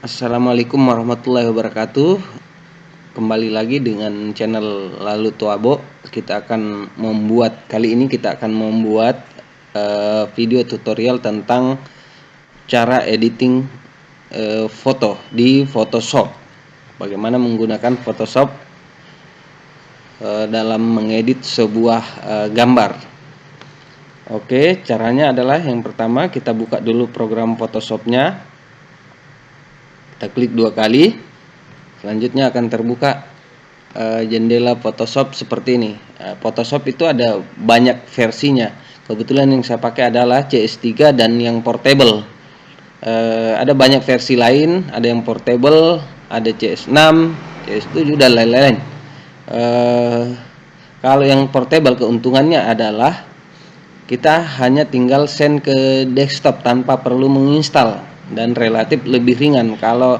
Assalamualaikum warahmatullahi wabarakatuh. Kembali lagi dengan channel Lalu Tuabo. Kali ini kita akan membuat video tutorial tentang cara editing foto di Photoshop. Bagaimana menggunakan Photoshop dalam mengedit sebuah gambar. Oke, caranya adalah yang pertama kita buka dulu program Photoshopnya. Kita klik 2 kali, selanjutnya akan terbuka jendela Photoshop seperti ini. Photoshop itu ada banyak versinya. Kebetulan yang saya pakai adalah CS3 dan yang portable. Ada banyak versi lain, ada yang portable, ada CS6, CS7 dan lain-lain. Kalau yang portable keuntungannya adalah kita hanya tinggal send ke desktop tanpa perlu menginstal. Dan relatif lebih ringan. Kalau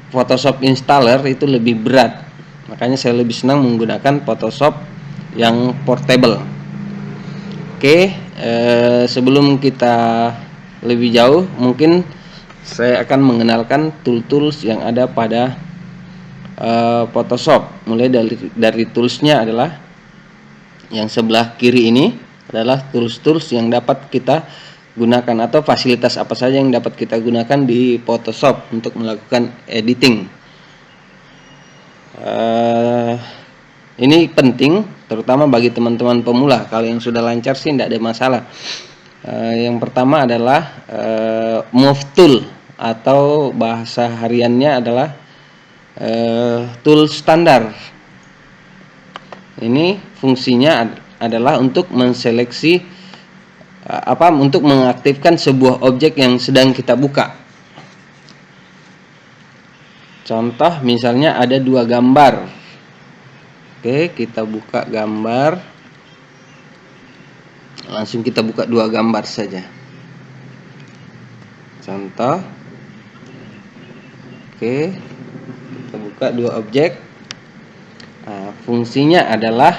Photoshop installer itu lebih berat, makanya saya lebih senang menggunakan Photoshop yang portable. Oke, sebelum kita lebih jauh, mungkin saya akan mengenalkan tools yang ada pada Photoshop. Mulai dari toolsnya adalah yang sebelah kiri ini adalah tools yang dapat kita gunakan atau fasilitas apa saja yang dapat kita gunakan di Photoshop untuk melakukan editing. Ini penting terutama bagi teman-teman pemula. Kalau yang sudah lancar sih tidak ada masalah. Yang pertama adalah Move Tool atau bahasa hariannya adalah tool standar. Ini fungsinya adalah untuk menseleksi untuk mengaktifkan sebuah objek yang sedang kita buka. Contoh misalnya ada 2 gambar. Oke, kita buka gambar. Langsung kita buka 2 gambar saja. Contoh. Oke, kita buka 2 objek. Fungsinya adalah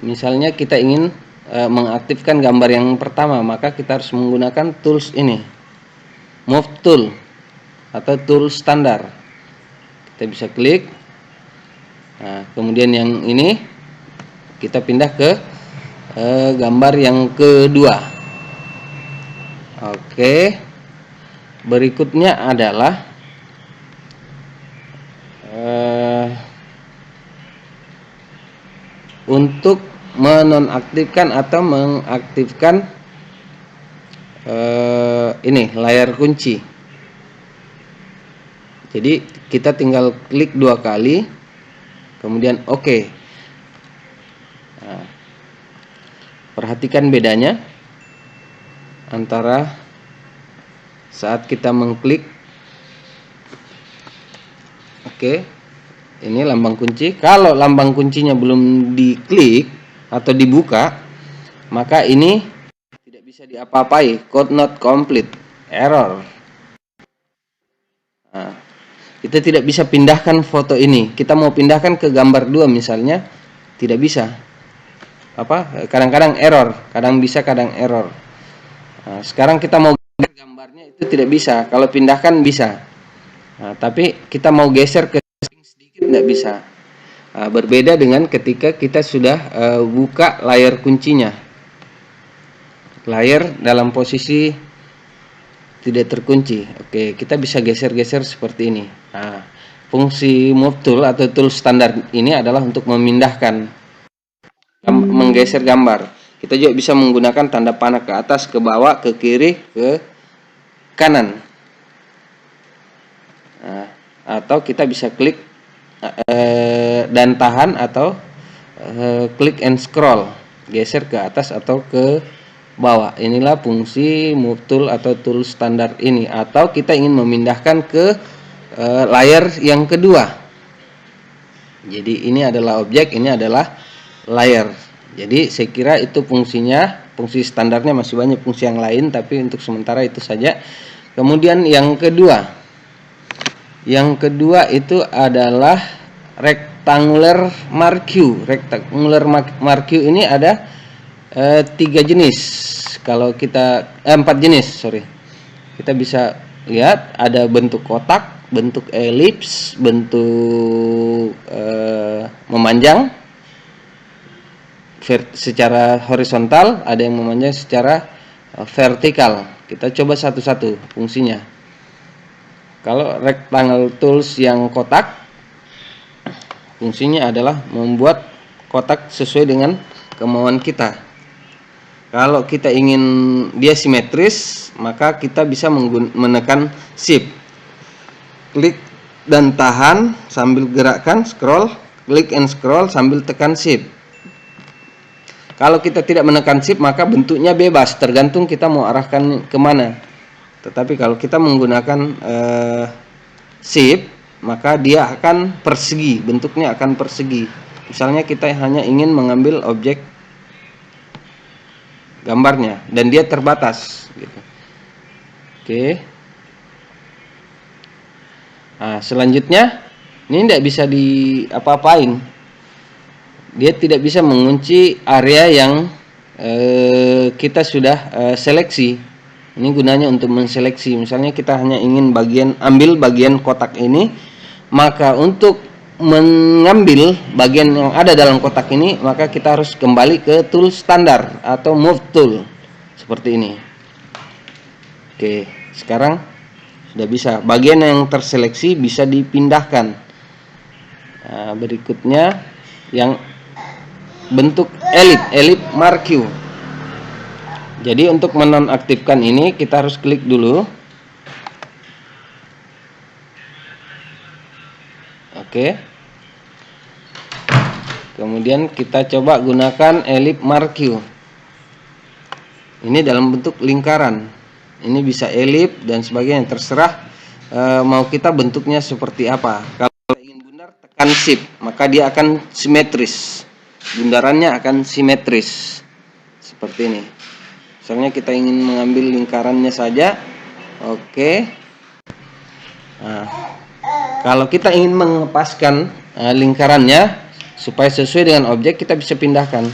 misalnya kita ingin mengaktifkan gambar yang pertama, maka kita harus menggunakan tools ini, Move Tool atau tool standar. Kita bisa klik. Kemudian yang ini kita pindah ke gambar yang kedua. Oke, berikutnya adalah untuk menonaktifkan atau mengaktifkan ini layar kunci. Jadi kita tinggal klik 2 kali, kemudian oke. Perhatikan bedanya antara saat kita mengklik. Oke, ini lambang kunci. Kalau lambang kuncinya belum diklik atau dibuka, maka ini tidak bisa diapa-apai, code not complete, error. Kita tidak bisa pindahkan foto ini. Kita mau pindahkan ke gambar 2 misalnya, tidak bisa. Kadang-kadang error, kadang bisa, kadang error. Sekarang kita mau geser gambarnya itu tidak bisa. Kalau pindahkan bisa. Tapi kita mau geser ke sedikit tidak bisa. Berbeda dengan ketika kita sudah buka layar kuncinya. Layar dalam posisi tidak terkunci. Oke, kita bisa geser-geser seperti ini. Fungsi Move Tool atau tool standar ini adalah untuk memindahkan, menggeser gambar. Kita juga bisa menggunakan tanda panah ke atas, ke bawah, ke kiri, ke kanan. Atau kita bisa klik dan tahan atau klik and scroll, geser ke atas atau ke bawah. Inilah fungsi Move Tool atau tool standar ini. Atau kita ingin memindahkan ke layar yang kedua. Jadi ini adalah objek, ini adalah layar. Jadi saya kira itu fungsinya. Fungsi standarnya masih banyak fungsi yang lain, tapi untuk sementara itu saja. Kemudian yang kedua itu adalah rectangular marquee. Rectangular marquee ini ada 3 jenis. Kalau kita 4 jenis, sorry. Kita bisa lihat ada bentuk kotak, bentuk elips, bentuk memanjang secara horizontal, ada yang memanjang secara vertikal. Kita coba satu-satu fungsinya. Kalau rectangle tools yang kotak, fungsinya adalah membuat kotak sesuai dengan kemauan kita. Kalau kita ingin dia simetris, maka kita bisa menekan shift, klik dan tahan sambil gerakkan scroll, klik and scroll sambil tekan shift. Kalau kita tidak menekan shift, maka bentuknya bebas, tergantung kita mau arahkan kemana. Tetapi kalau kita menggunakan shift, maka dia akan persegi, bentuknya akan persegi. Misalnya kita hanya ingin mengambil objek gambarnya dan dia terbatas gitu. Oke. Nah, selanjutnya ini tidak bisa diapa-apain. Dia tidak bisa mengunci area yang kita sudah seleksi. Ini gunanya untuk menseleksi. Misalnya kita hanya ingin ambil bagian kotak ini, maka untuk mengambil bagian yang ada dalam kotak ini, maka kita harus kembali ke tool standar atau move tool seperti ini. Oke, sekarang sudah bisa. Bagian yang terseleksi bisa dipindahkan. Nah, berikutnya yang bentuk elip marquee. Jadi untuk menonaktifkan ini kita harus klik dulu. Oke. Kemudian kita coba gunakan elip marquee. Ini dalam bentuk lingkaran. Ini bisa elip dan sebagainya, terserah mau kita bentuknya seperti apa. Kalau ingin bundar, tekan shift, maka dia akan simetris. Bundarannya akan simetris. Seperti ini. Misalnya kita ingin mengambil lingkarannya saja. Oke. Nah, kalau kita ingin mengepaskan lingkarannya supaya sesuai dengan objek, kita bisa pindahkan.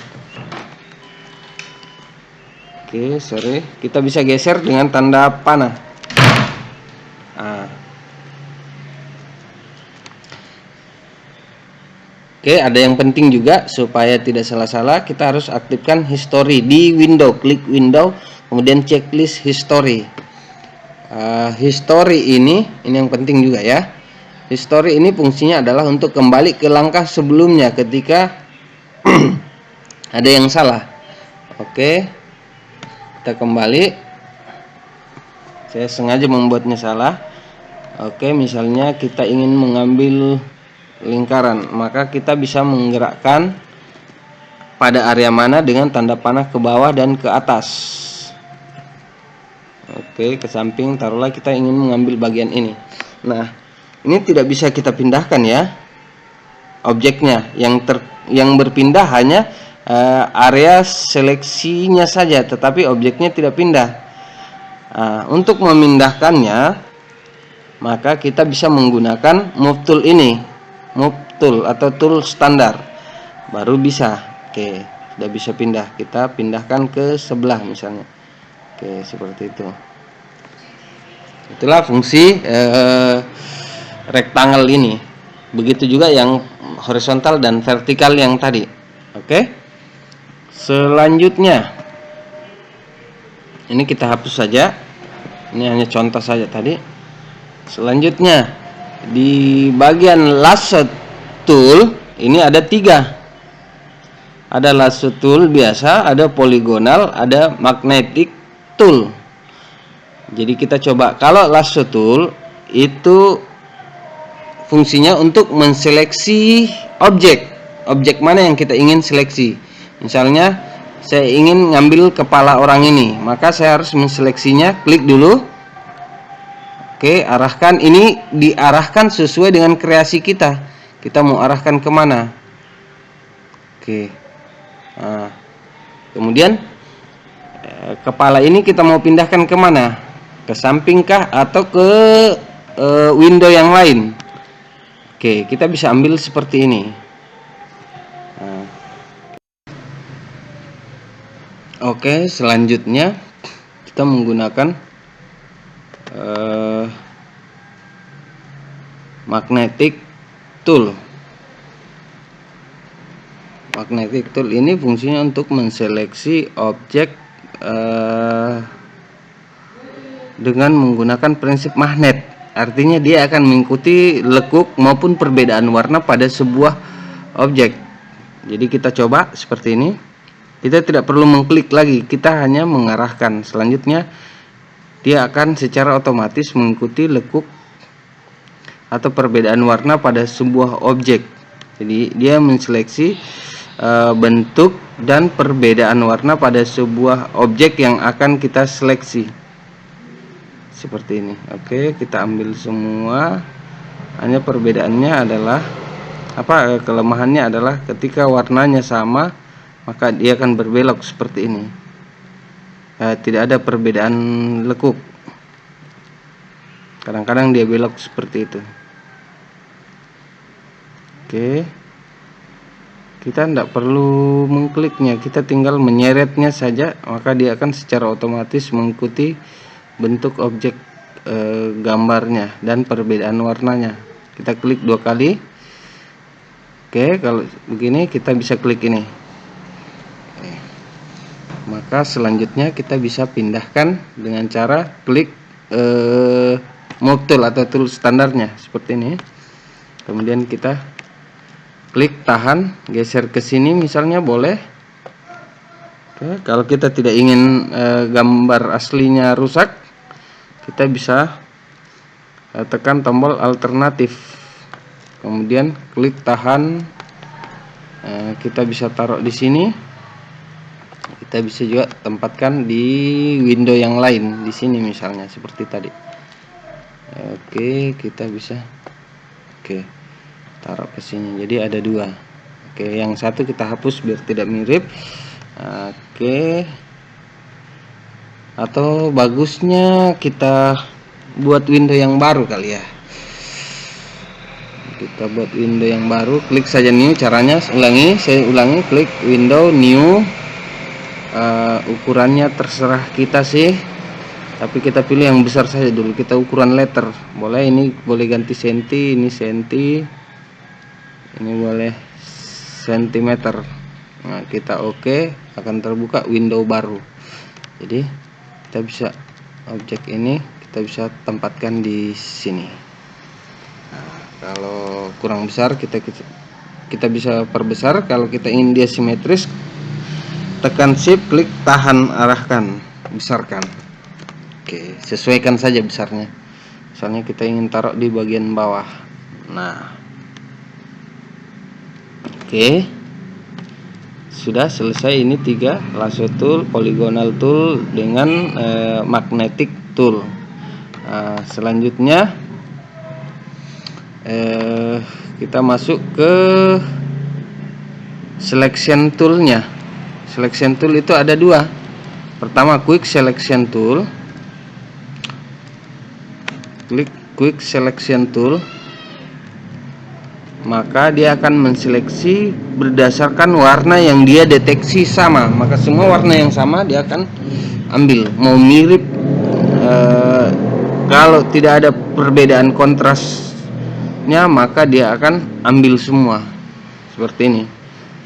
Oke, sorry. Kita bisa geser dengan tanda panah. Nah. Oke, ada yang penting juga supaya tidak salah-salah, kita harus aktifkan history di window. Klik window, kemudian checklist history. History ini yang penting juga ya. History ini fungsinya adalah untuk kembali ke langkah sebelumnya ketika ada yang salah. Oke, kita kembali. Saya sengaja membuatnya salah. Oke, misalnya kita ingin mengambil lingkaran, maka kita bisa menggerakkan pada area mana dengan tanda panah ke bawah dan ke atas. Oke, ke samping, taruhlah kita ingin mengambil bagian ini. Nah, ini tidak bisa kita pindahkan ya objeknya. Yang berpindah hanya area seleksinya saja, tetapi objeknya tidak pindah. Untuk memindahkannya, maka kita bisa menggunakan move tool ini. Move tool atau tool standar baru bisa. Oke, sudah bisa pindah. Kita pindahkan ke sebelah misalnya. Oke, seperti itu. Itulah fungsi rectangle ini. Begitu juga yang horizontal dan vertikal yang tadi. Oke. Selanjutnya, ini kita hapus saja. Ini hanya contoh saja tadi. Selanjutnya, di bagian lasso tool ini ada 3. Ada lasso tool biasa, ada poligonal, ada magnetic tool. Jadi kita coba. Kalau lasso tool itu fungsinya untuk menseleksi objek mana yang kita ingin seleksi. Misalnya saya ingin ngambil kepala orang ini, maka saya harus menseleksinya. Klik dulu. Oke, arahkan. Ini diarahkan sesuai dengan kreasi kita. Kita mau arahkan kemana? Oke. Nah, kemudian kepala ini kita mau pindahkan kemana? Ke sampingkah atau ke window yang lain? Oke, kita bisa ambil seperti ini. Nah. Oke, selanjutnya kita menggunakan magnetic tool. Magnetic tool ini fungsinya untuk menseleksi objek dengan menggunakan prinsip magnet. Artinya dia akan mengikuti lekuk maupun perbedaan warna pada sebuah objek. Jadi kita coba seperti ini. Kita tidak perlu mengklik lagi, kita hanya mengarahkan. Selanjutnya dia akan secara otomatis mengikuti lekuk atau perbedaan warna pada sebuah objek. Jadi dia menseleksi bentuk dan perbedaan warna pada sebuah objek yang akan kita seleksi. Seperti ini. Oke, kita ambil semua. Hanya perbedaannya adalah kelemahannya adalah ketika warnanya sama, maka dia akan berbelok seperti ini. Tidak ada perbedaan lekuk. Kadang-kadang dia belok seperti itu. Oke, kita tidak perlu mengkliknya, kita tinggal menyeretnya saja, maka dia akan secara otomatis mengikuti bentuk objek gambarnya dan perbedaan warnanya. Kita klik 2 kali. Oke, kalau begini kita bisa klik ini. Maka selanjutnya kita bisa pindahkan dengan cara klik move tool atau tool standarnya seperti ini. Kemudian kita klik tahan, geser ke sini misalnya boleh. Oke, kalau kita tidak ingin gambar aslinya rusak, kita bisa tekan tombol alternatif, kemudian klik tahan. Kita bisa taruh di sini, kita bisa juga tempatkan di window yang lain di sini misalnya seperti tadi. Oke, kita bisa taruh ke sini, jadi ada 2. Oke, yang satu kita hapus biar tidak mirip. Oke, atau bagusnya kita buat window yang baru kali ya. Kita buat window yang baru, klik saja new. Caranya saya ulangi, klik window new. Ukurannya terserah kita sih, tapi kita pilih yang besar saja dulu. Kita ukuran letter boleh, ini boleh ganti senti, ini senti, ini boleh sentimeter. Nah, kita oke, akan terbuka window baru. Jadi kita bisa objek ini kita bisa tempatkan di sini. Nah, kalau kurang besar kita bisa perbesar. Kalau kita ingin dia simetris, tekan shift, klik tahan, arahkan, besarkan. Oke, sesuaikan saja besarnya. Misalnya kita ingin taruh di bagian bawah. Nah, oke, sudah selesai. Ini 3, lasso tool, polygonal tool dengan magnetic tool. Selanjutnya kita masuk ke selection toolnya. Selection tool itu ada 2. Pertama, quick selection tool. Klik quick selection tool, maka dia akan menseleksi berdasarkan warna yang dia deteksi sama. Maka semua warna yang sama dia akan ambil. Mau mirip, kalau tidak ada perbedaan kontrasnya, maka dia akan ambil semua. Seperti ini.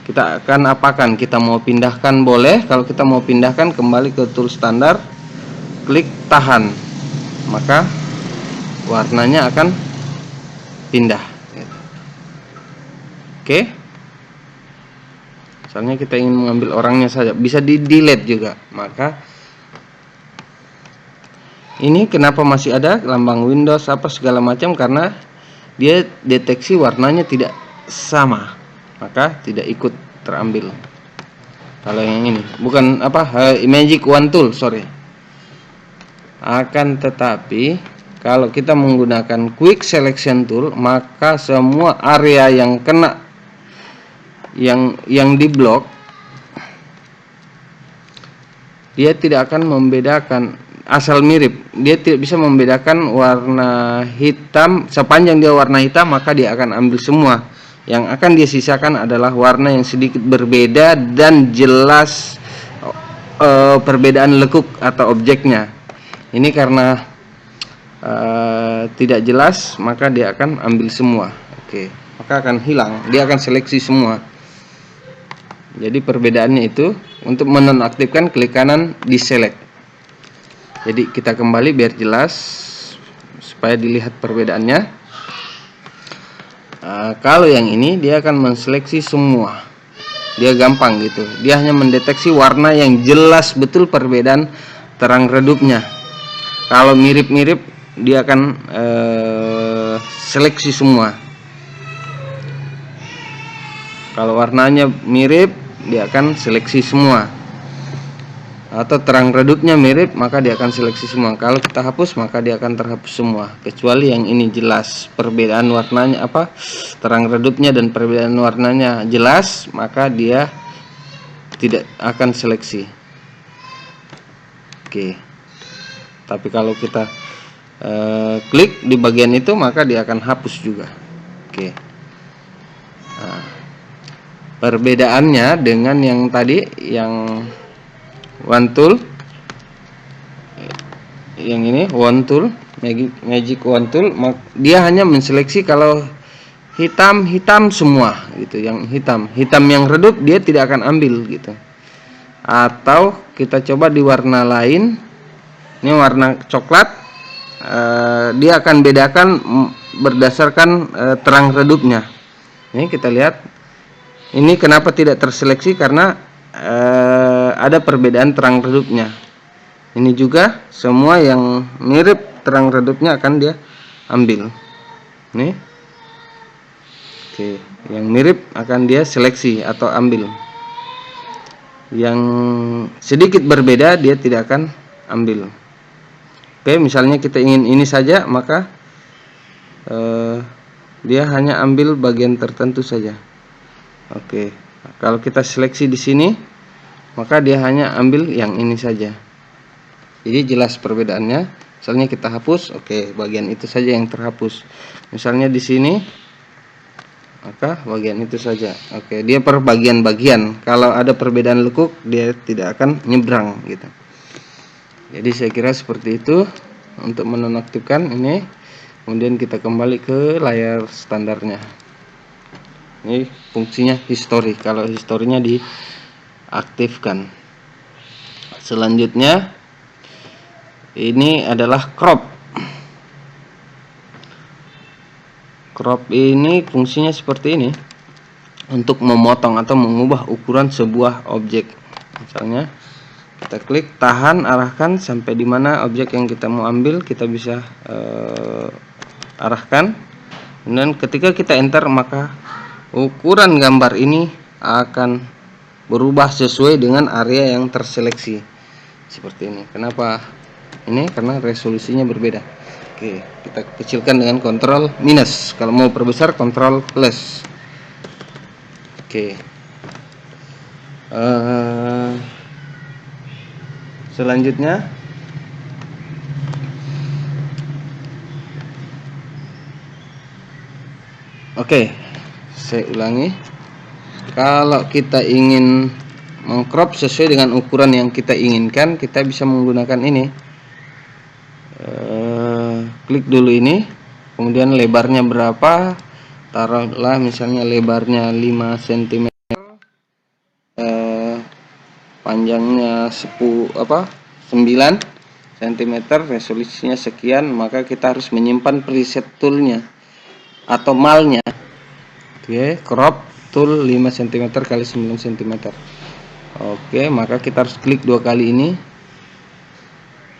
Kita akan apakan? Kita mau pindahkan boleh. Kalau kita mau pindahkan, kembali ke tool standar, klik tahan, maka warnanya akan pindah. Oke, misalnya kita ingin mengambil orangnya saja, bisa di delete juga. Maka ini kenapa masih ada lambang Windows apa segala macam, karena dia deteksi warnanya tidak sama, maka tidak ikut terambil. Kalau yang ini bukan Magic Wand Tool, sorry. Akan tetapi kalau kita menggunakan quick selection tool, maka semua area yang kena yang diblok, dia tidak akan membedakan, asal mirip, dia tidak bisa membedakan warna hitam. Sepanjang dia warna hitam, maka dia akan ambil semua. Yang akan dia sisakan adalah warna yang sedikit berbeda dan jelas perbedaan lekuk atau objeknya. Ini karena tidak jelas, maka dia akan ambil semua. Oke, maka akan hilang, dia akan seleksi semua. Jadi perbedaannya itu, untuk menonaktifkan klik kanan di select. Jadi kita kembali biar jelas supaya dilihat perbedaannya. Kalau yang ini dia akan menseleksi semua, dia gampang gitu, dia hanya mendeteksi warna yang jelas betul perbedaan terang redupnya. Kalau mirip-mirip dia akan seleksi semua. Kalau warnanya mirip dia akan seleksi semua, atau terang redupnya mirip maka dia akan seleksi semua. Kalau kita hapus maka dia akan terhapus semua, kecuali yang ini jelas perbedaan warnanya, terang redupnya dan perbedaan warnanya jelas, maka dia tidak akan seleksi. Oke, tapi kalau kita klik di bagian itu maka dia akan hapus juga. Oke, nah, perbedaannya dengan yang tadi, yang one tool, yang ini one tool, magic one tool, dia hanya menseleksi kalau hitam semua gitu, yang hitam yang redup dia tidak akan ambil gitu. Atau kita coba di warna lain, ini warna coklat, dia akan bedakan berdasarkan terang redupnya. Ini kita lihat, ini kenapa tidak terseleksi, karena ada perbedaan terang redupnya. Ini juga semua yang mirip terang redupnya akan dia ambil. Nih, oke, yang mirip akan dia seleksi atau ambil. Yang sedikit berbeda dia tidak akan ambil. Oke, misalnya kita ingin ini saja, maka dia hanya ambil bagian tertentu saja. Oke, kalau kita seleksi di sini, maka dia hanya ambil yang ini saja. Jadi jelas perbedaannya. Misalnya kita hapus, oke, bagian itu saja yang terhapus. Misalnya di sini, maka bagian itu saja. Oke, dia per bagian-bagian. Kalau ada perbedaan lekuk, dia tidak akan nyebrang gitu. Jadi saya kira seperti itu untuk menonaktifkan ini. Kemudian kita kembali ke layar standarnya. Ini fungsinya history, kalau historinya diaktifkan. Selanjutnya ini adalah crop. Crop ini fungsinya seperti ini, untuk memotong atau mengubah ukuran sebuah objek. Misalnya kita klik, tahan, arahkan sampai di mana objek yang kita mau ambil, kita bisa arahkan. Dan ketika kita enter, maka ukuran gambar ini akan berubah sesuai dengan area yang terseleksi. Seperti ini. Kenapa ini? Karena resolusinya berbeda. Oke, kita kecilkan dengan kontrol minus. Kalau mau perbesar, kontrol plus. Oke, selanjutnya saya ulangi. Kalau kita ingin mengcrop sesuai dengan ukuran yang kita inginkan, kita bisa menggunakan ini. Klik dulu ini, kemudian lebarnya berapa, taruhlah misalnya lebarnya 5 cm, panjangnya 9 cm, resolusinya sekian, maka kita harus menyimpan preset toolnya atau malnya. Oke, crop tool 5 cm kali 9 cm. Oke, maka kita harus klik 2 kali ini.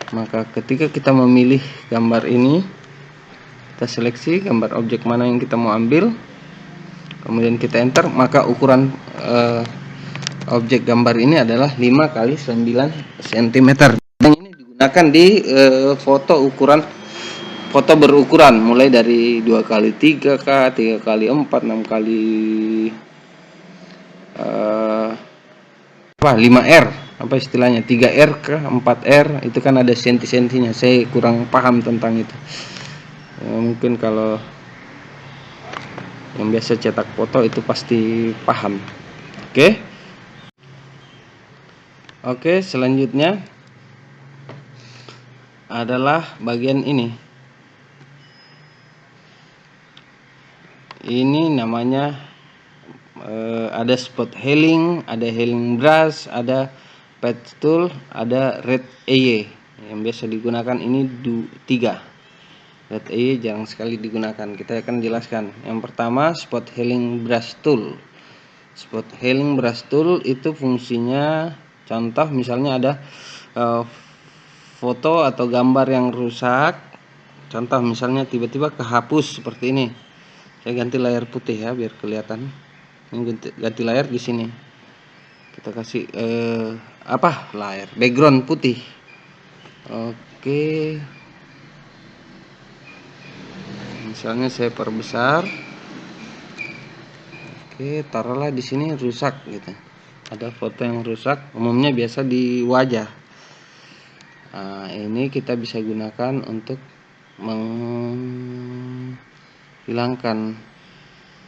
Maka ketika kita memilih gambar ini, kita seleksi gambar objek mana yang kita mau ambil, kemudian kita enter, maka ukuran objek gambar ini adalah 5 kali 9 cm. Yang ini digunakan di foto berukuran mulai dari 2 kali 3K, 3 kali 4, 6 kali 5R, apa istilahnya, 3R ke 4R, itu kan ada senti-sentinya. Saya kurang paham tentang itu. Mungkin kalau yang biasa cetak foto itu pasti paham. Oke, selanjutnya adalah bagian ini. ini namanya ada spot healing, ada healing brush, ada pad tool, ada red eye. Yang biasa digunakan ini 3. Red eye jarang sekali digunakan. Kita akan jelaskan. Yang pertama, spot healing brush tool. Spot healing brush tool itu fungsinya, contoh misalnya ada foto atau gambar yang rusak. Contoh misalnya tiba-tiba kehapus seperti ini. Saya ganti layar putih ya biar kelihatan. Ini ganti layar di sini. Kita kasih layar background putih. Oke. Misalnya saya perbesar. Oke, taruhlah di sini rusak gitu. Ada foto yang rusak, umumnya biasa di wajah. Nah, ini kita bisa gunakan untuk menghilangkan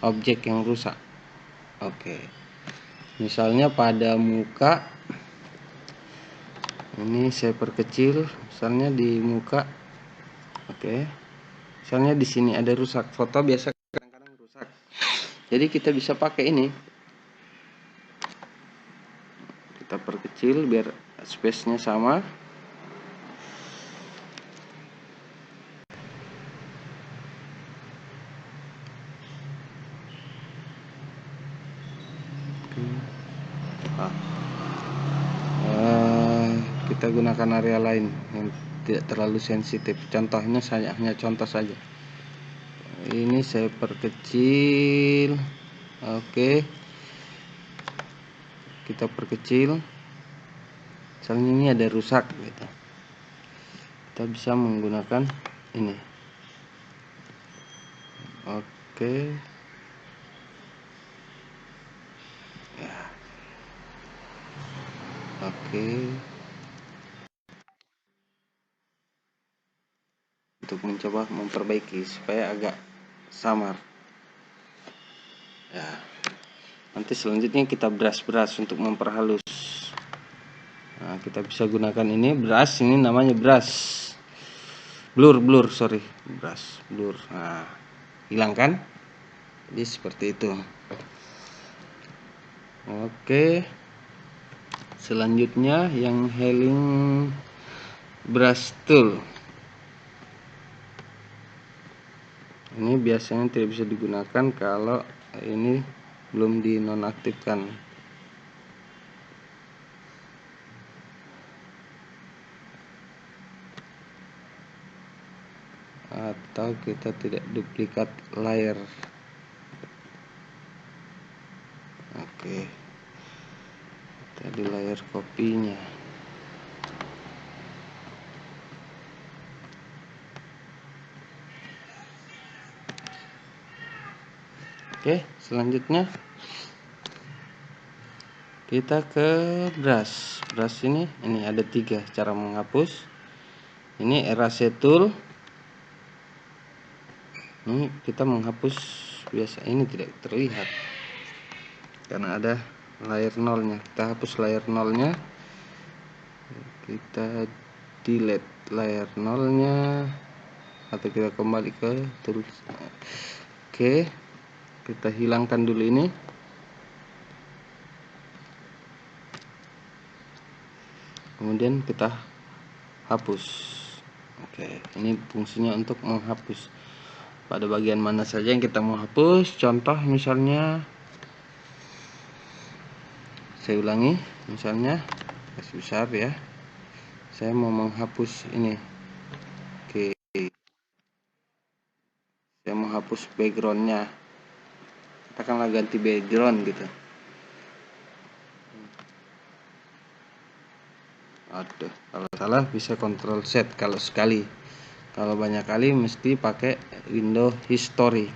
objek yang rusak. Oke. Misalnya pada muka, ini saya perkecil, misalnya di muka. Oke. Misalnya di sini ada rusak, foto biasa kadang-kadang rusak. Jadi kita bisa pakai ini. Kita perkecil biar space-nya sama. Kita gunakan area lain yang tidak terlalu sensitif. Contohnya saya hanya contoh saja. Ini saya perkecil. Oke. Kita perkecil. Misalnya ini ada rusak gitu. Kita bisa menggunakan ini. Oke. Ya. Oke. Untuk mencoba memperbaiki supaya agak samar. Ya. Nanti selanjutnya kita brush untuk memperhalus. Nah, kita bisa gunakan ini brush, ini namanya brush. Blur, brush, blur. Nah, hilangkan. Jadi seperti itu. Oke. Selanjutnya yang healing brush tool. Ini biasanya tidak bisa digunakan kalau ini belum dinonaktifkan. Atau kita tidak duplikat layer. Oke. Tadi layer kopinya. Oke, selanjutnya kita ke brush. Brush ini ada 3 cara menghapus. Ini erase tool. Ini kita menghapus biasa, ini tidak terlihat karena ada layer nolnya. Kita hapus layer nolnya. Kita delete layer nolnya atau kita kembali ke tool. Oke, kita hilangkan dulu ini. Kemudian kita hapus. Oke, ini fungsinya untuk menghapus. Pada bagian mana saja yang kita mau hapus. Contoh misalnya, saya ulangi, misalnya garis besar ya. Saya mau menghapus ini. Oke, saya mau hapus backgroundnya. Katakanlah ganti background gitu. Aduh, kalau salah bisa Ctrl Z kalau sekali. Kalau banyak kali mesti pakai window history.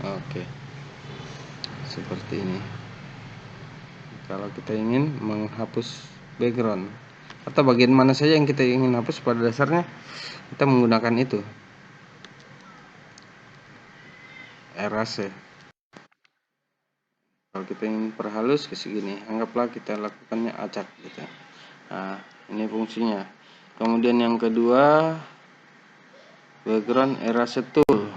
Oke. Seperti ini. Kalau kita ingin menghapus background atau bagian mana saja yang kita ingin hapus, pada dasarnya kita menggunakan itu. Erase. Kalau kita ingin perhalus ke segini, anggaplah kita lakukannya acak gitu. Nah, ini fungsinya. Kemudian yang kedua, background erase tool.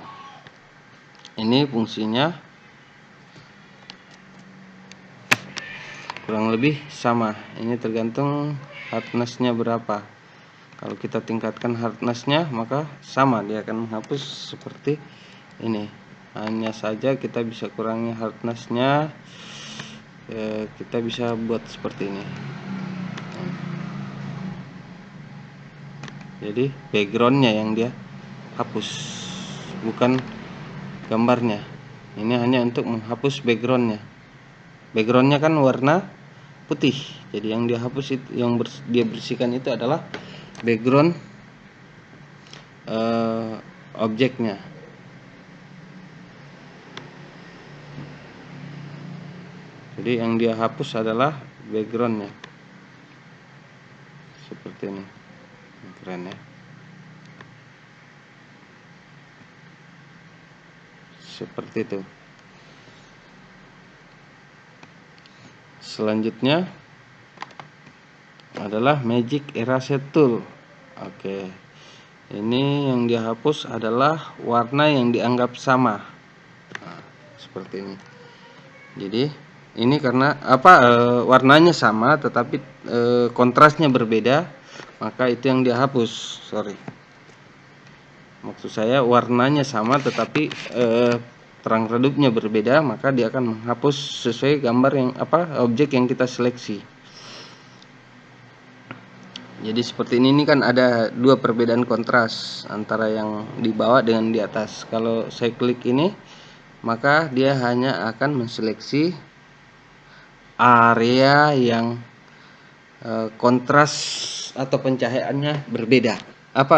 Ini fungsinya kurang lebih sama. Ini tergantung hardness-nya berapa. Kalau kita tingkatkan hardness-nya, maka sama, dia akan menghapus seperti ini. Hanya saja kita bisa kurangi hardness-nya, kita bisa buat seperti ini. Jadi background-nya yang dia hapus, bukan gambarnya. Ini hanya untuk menghapus background-nya. Background-nya kan warna putih, jadi yang dia hapus itu, yang dia bersihkan itu adalah background objeknya. Jadi yang dia hapus adalah backgroundnya, seperti ini. Keren ya, seperti itu. Selanjutnya adalah magic erase tool. Oke, ini yang dia hapus adalah warna yang dianggap sama. Nah, seperti ini. Jadi ini karena warnanya sama tetapi kontrasnya berbeda, maka itu yang dia hapus. Maksud saya warnanya sama tetapi terang redupnya berbeda, maka dia akan menghapus sesuai gambar yang objek yang kita seleksi. Jadi seperti ini kan ada dua perbedaan kontras antara yang di bawah dengan di atas. Kalau saya klik ini, maka dia hanya akan menseleksi area yang kontras atau pencahayaannya berbeda.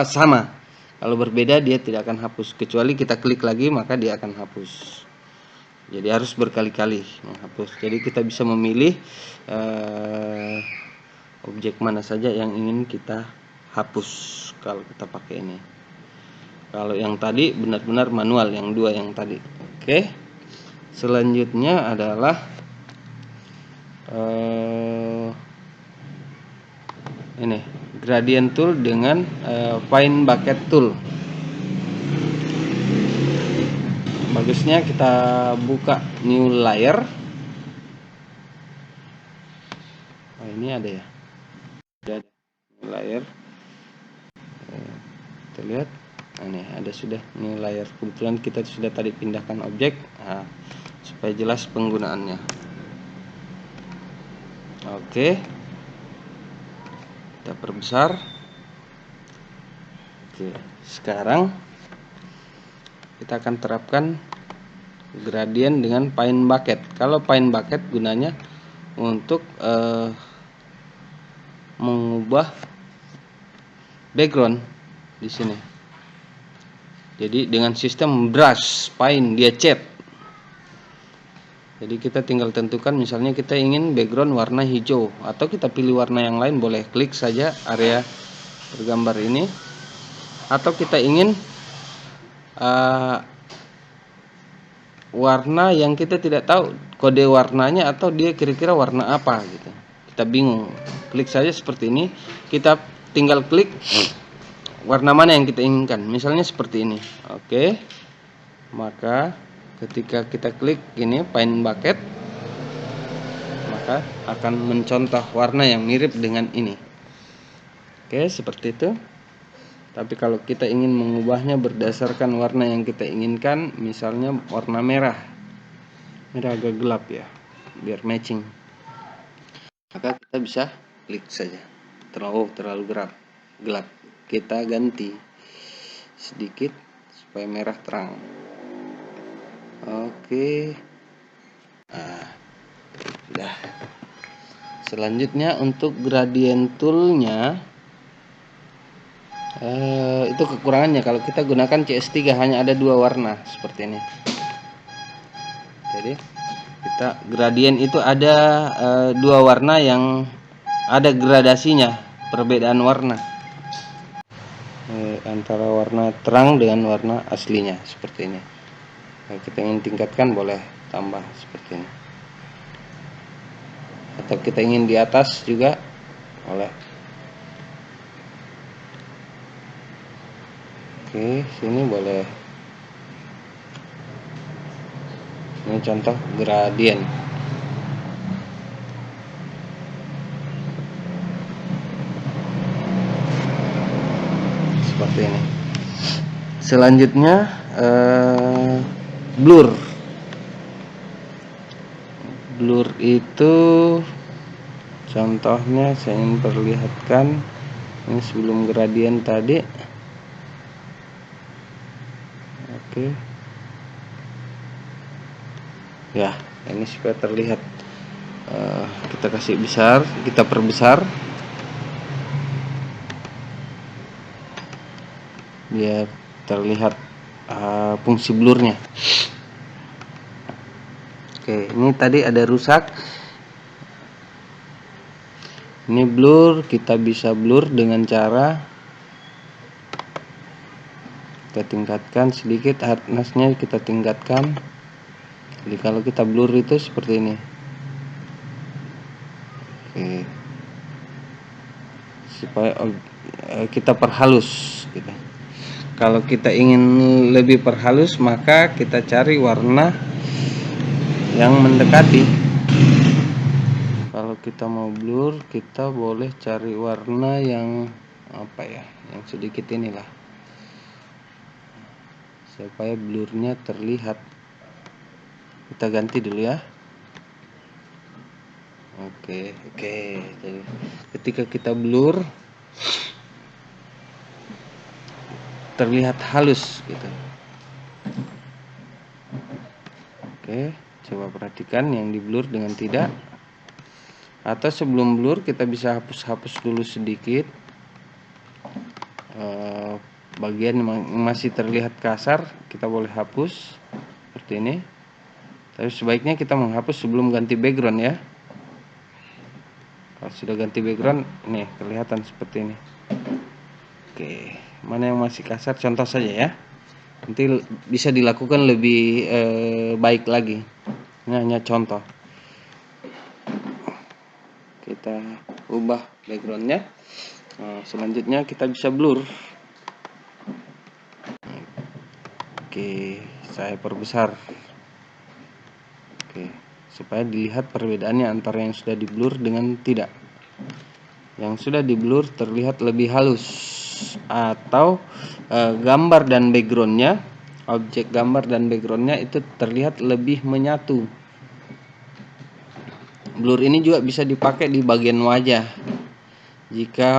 Sama. Kalau berbeda dia tidak akan hapus, kecuali kita klik lagi maka dia akan hapus. Jadi harus berkali-kali menghapus. Jadi kita bisa memilih objek mana saja yang ingin kita hapus kalau kita pakai ini. Kalau yang tadi benar-benar manual, yang dua yang tadi. Oke. Selanjutnya adalah ini gradient tool dengan fine bucket tool. Bagusnya kita buka new layer. Ini ada ya, ada new layer. Kita lihat, ini ada sudah new layer. Kebetulan kita sudah tadi pindahkan objek, supaya jelas penggunaannya. Oke, kita perbesar. Oke, sekarang kita akan terapkan gradient dengan fine bucket. Kalau fine bucket gunanya untuk mengubah background di sini. Jadi dengan sistem brush fine dia cat. Jadi kita tinggal tentukan, misalnya kita ingin background warna hijau, atau kita pilih warna yang lain, boleh klik saja area bergambar ini. Atau kita ingin warna yang kita tidak tahu kode warnanya, atau dia kira-kira warna apa gitu, kita bingung, klik saja seperti ini. Kita tinggal klik warna mana yang kita inginkan, misalnya seperti ini. Oke, maka ketika kita klik ini fine bucket, maka akan mencontoh warna yang mirip dengan ini. Oke, seperti itu. Tapi kalau kita ingin mengubahnya berdasarkan warna yang kita inginkan, misalnya warna merah agak gelap ya, biar matching, maka kita bisa klik saja. Terlalu gelap, kita ganti sedikit supaya merah terang. Oke, sudah. Selanjutnya untuk gradient toolnya, itu kekurangannya kalau kita gunakan CS3 hanya ada dua warna seperti ini. Jadi kita gradient itu ada dua warna yang ada gradasinya, perbedaan warna antara warna terang dengan warna aslinya seperti ini. Kalau kita ingin tingkatkan, boleh tambah seperti ini, atau kita ingin di atas juga boleh. Oke, sini boleh. Ini contoh gradien. Seperti ini. Selanjutnya blur. Blur itu contohnya saya ingin perlihatkan. Ini sebelum gradien tadi. Oke. Ya, ini supaya terlihat. Kita kasih besar, kita perbesar biar terlihat fungsi blurnya. Oke, ini tadi ada rusak. Ini blur, kita bisa blur dengan cara kita tingkatkan sedikit hardness-nya, kita tingkatkan. Jadi kalau kita blur itu seperti ini. Oke. Supaya kita perhalus gitu. Kalau kita ingin lebih perhalus, maka kita cari warna yang mendekati. Kalau kita mau blur, kita boleh cari warna yang apa ya, yang sedikit inilah, supaya blurnya terlihat. Kita ganti dulu ya. Oke. Jadi ketika kita blur, terlihat halus gitu. Oke, coba perhatikan yang di blur dengan tidak. Atau sebelum blur kita bisa hapus dulu sedikit bagian yang masih terlihat kasar, kita boleh hapus seperti ini. Tapi sebaiknya kita menghapus sebelum ganti background ya. Kalau sudah ganti background, nih kelihatan seperti ini. Oke, mana yang masih kasar contoh saja ya. Nanti bisa dilakukan lebih baik lagi. Ini hanya contoh. Kita ubah backgroundnya. Selanjutnya kita bisa blur. Oke, saya perbesar. Oke, supaya dilihat perbedaannya antara yang sudah di blur dengan tidak. Yang sudah di blur terlihat lebih halus, atau gambar dan backgroundnya, objek gambar dan backgroundnya itu terlihat lebih menyatu. Blur ini juga bisa dipakai di bagian wajah. Jika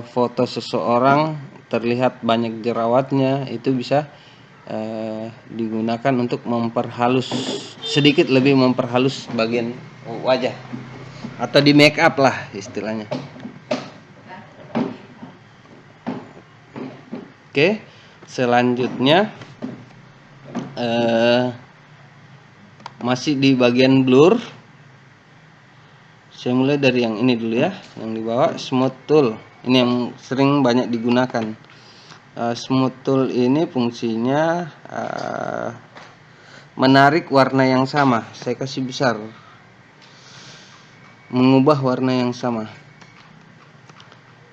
foto seseorang terlihat banyak jerawatnya, itu bisa digunakan untuk memperhalus, sedikit lebih memperhalus bagian wajah, atau di make up lah istilahnya. Oke, selanjutnya masih di bagian blur. Saya mulai dari yang ini dulu ya, yang di bawah, smooth tool. Ini yang sering banyak digunakan. Smooth tool ini fungsinya menarik warna yang sama. Saya kasih besar, mengubah warna yang sama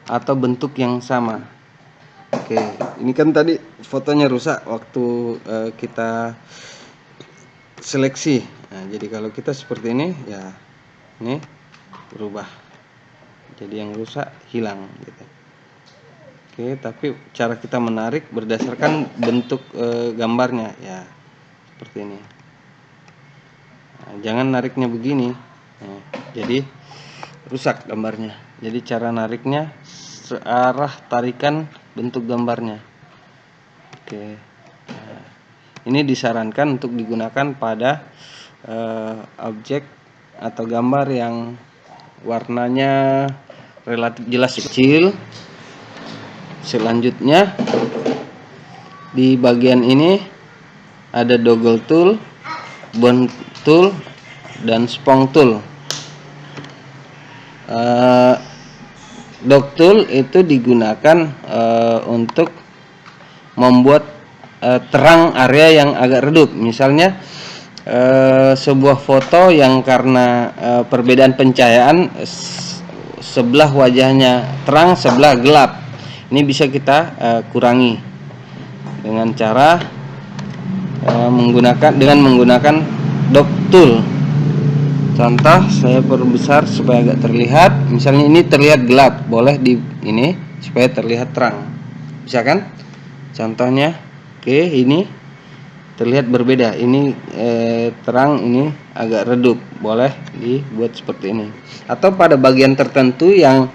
atau bentuk yang sama. Oke, ini kan tadi fotonya rusak waktu kita seleksi. Nah, jadi kalau kita seperti ini ya, ini berubah. Jadi yang rusak hilang gitu. Oke, tapi cara kita menarik berdasarkan bentuk gambarnya ya, seperti ini. Nah, jangan nariknya begini. Nah, jadi rusak gambarnya. Jadi cara nariknya searah tarikan bentuk gambarnya. Oke. Nah, ini disarankan untuk digunakan pada objek atau gambar yang warnanya relatif jelas kecil. Selanjutnya di bagian ini ada toggle tool, bond tool, dan spong tool. Dog tool itu digunakan untuk membuat terang area yang agak redup. Misalnya sebuah foto yang karena perbedaan pencahayaan, sebelah wajahnya terang, sebelah gelap. Ini bisa kita kurangi. dengan cara menggunakan dot tool. Contoh, saya perbesar supaya agak terlihat. Misalnya ini terlihat gelap, boleh di ini supaya terlihat terang. Bisa kan? Contohnya, oke, ini terlihat berbeda. Ini terang, ini agak redup. Boleh dibuat seperti ini. Atau pada bagian tertentu yang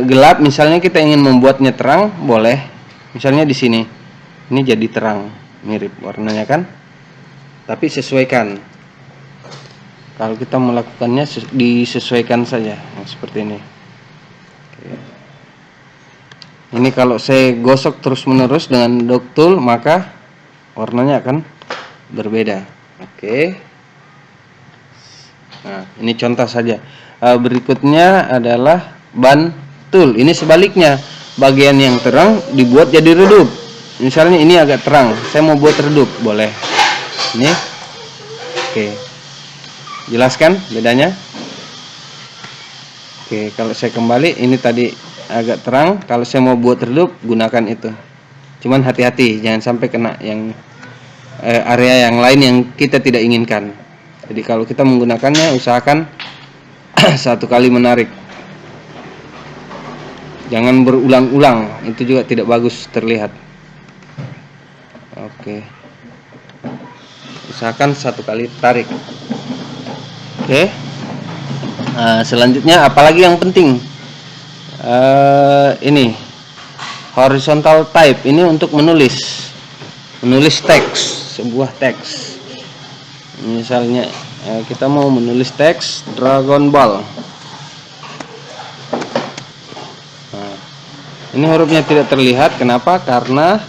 gelap, misalnya kita ingin membuatnya terang, boleh. Misalnya di sini, ini jadi terang, mirip warnanya kan? Tapi sesuaikan. Kalau kita melakukannya disesuaikan saja, seperti ini. Oke. Ini kalau saya gosok terus-menerus dengan dot tool, maka warnanya akan berbeda. Oke. Nah, ini contoh saja. Berikutnya adalah ban tool. Ini sebaliknya, bagian yang terang dibuat jadi redup. Misalnya ini agak terang, saya mau buat redup, boleh. Ini, oke. Jelaskan bedanya? Oke, kalau saya kembali, ini tadi agak terang. Kalau saya mau buat redup, gunakan itu. Cuman hati-hati, jangan sampai kena yang area yang lain yang kita tidak inginkan. Jadi kalau kita menggunakannya, usahakan satu kali menarik. Jangan berulang-ulang, itu juga tidak bagus terlihat. Oke. Usahakan satu kali tarik. Oke. Selanjutnya apalagi yang penting? Ini horizontal type, ini untuk menulis teks, sebuah teks. Misalnya kita mau menulis teks Dragon Ball. Nah, ini hurufnya tidak terlihat. Kenapa? Karena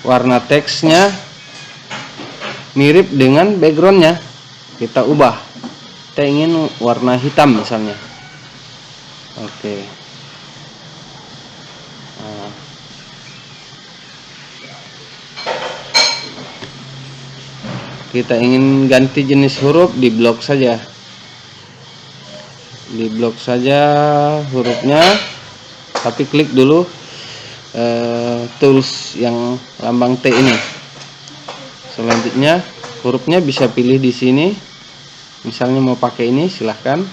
warna teksnya mirip dengan backgroundnya. Kita ubah. Kita ingin warna hitam misalnya. Oke. Nah. Kita ingin ganti jenis huruf, diblok saja. Diblok saja hurufnya, tapi klik dulu tools yang lambang T ini. Selanjutnya hurufnya bisa pilih di sini. Misalnya mau pakai ini, silahkan.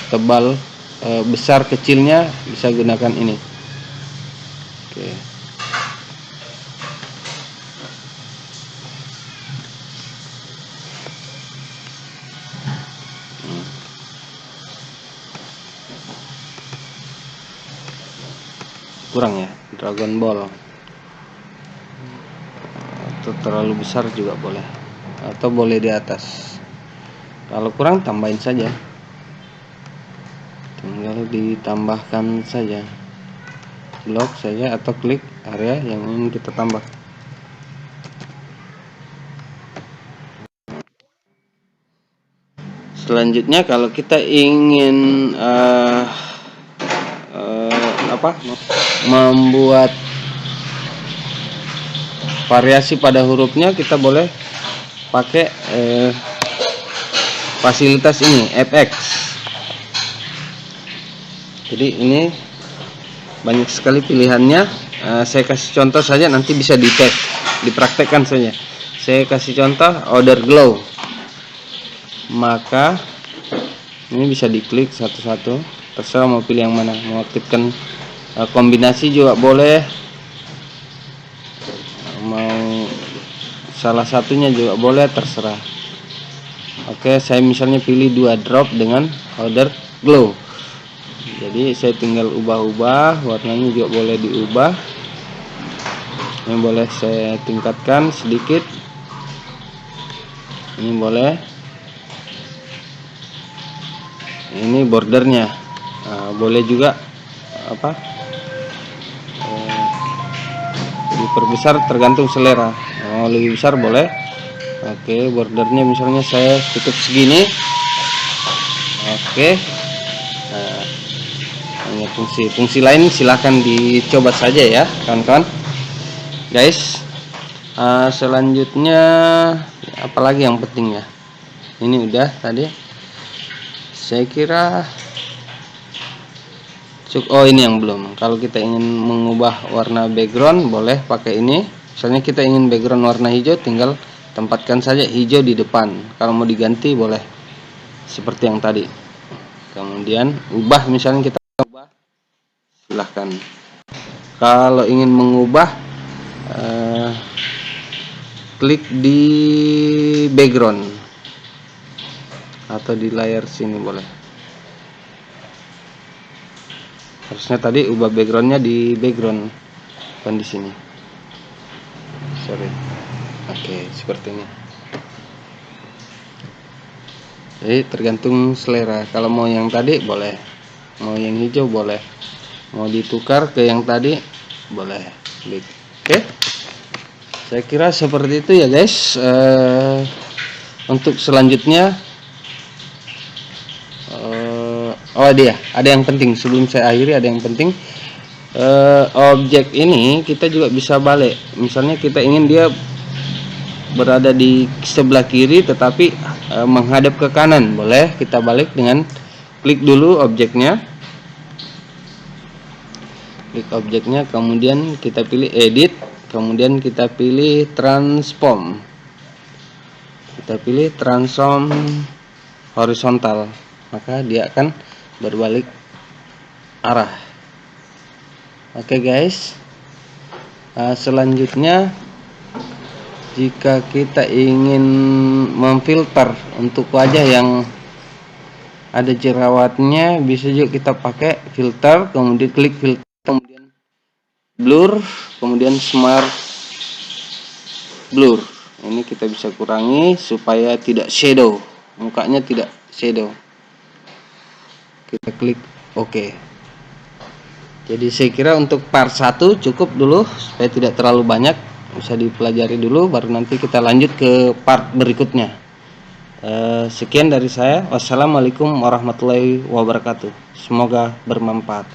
Tebal, besar kecilnya bisa gunakan ini. Oke. Kurang ya, Dragon Ball. Atau terlalu besar juga boleh. Atau boleh di atas. Kalau kurang, tambahin saja. Tinggal ditambahkan saja. Blok saja atau klik area yang ingin kita tambah. Selanjutnya kalau kita ingin membuat variasi pada hurufnya, kita boleh pakai fasilitas ini, FX. Jadi ini banyak sekali pilihannya. Saya kasih contoh saja, nanti bisa dipraktekkan saja. Saya kasih contoh order glow. Maka ini bisa diklik satu-satu, terserah mau pilih yang mana. Mau aktifkan kombinasi juga boleh, mau salah satunya juga boleh, terserah. Oke, saya misalnya pilih 2 drop dengan order glow. Jadi saya tinggal ubah-ubah, warnanya juga boleh diubah. Ini boleh saya tingkatkan sedikit. Ini boleh. Ini bordernya. Boleh juga diperbesar, tergantung selera. Lebih besar boleh. Oke, bordernya misalnya saya tutup segini. Oke. Hanya fungsi lain silahkan dicoba saja ya kawan-kawan. Guys, selanjutnya apalagi yang penting ya? Ini udah tadi. Saya kira Oh, ini yang belum. Kalau kita ingin mengubah warna background, boleh pakai ini. Misalnya kita ingin background warna hijau, tinggal tempatkan saja hijau di depan. Kalau mau diganti boleh seperti yang tadi. Kemudian ubah, misalnya kita ubah, silahkan. Kalau ingin mengubah, klik di background atau di layar sini boleh. Harusnya tadi ubah backgroundnya di background, bukan di sini. Sorry. Oke, seperti ini. Jadi tergantung selera. Kalau mau yang tadi boleh, mau yang hijau boleh, mau ditukar ke yang tadi boleh. Klik. Oke. Saya kira seperti itu ya guys. Untuk selanjutnya, oh dia ada yang penting sebelum saya akhiri, ada yang penting. Objek ini kita juga bisa balik. Misalnya kita ingin dia berada di sebelah kiri tetapi menghadap ke kanan, boleh kita balik dengan klik dulu objeknya, kemudian kita pilih edit, kemudian kita pilih transform, horizontal, maka dia akan berbalik arah. Oke guys, selanjutnya jika kita ingin memfilter untuk wajah yang ada jerawatnya, bisa juga kita pakai filter, kemudian klik filter, kemudian blur, kemudian smart blur. Ini kita bisa kurangi supaya tidak shadow, mukanya tidak shadow. Kita klik OK. Jadi saya kira untuk part 1 cukup dulu supaya tidak terlalu banyak, bisa dipelajari dulu, baru nanti kita lanjut ke part berikutnya. Sekian dari saya. Wassalamualaikum warahmatullahi wabarakatuh. Semoga bermanfaat.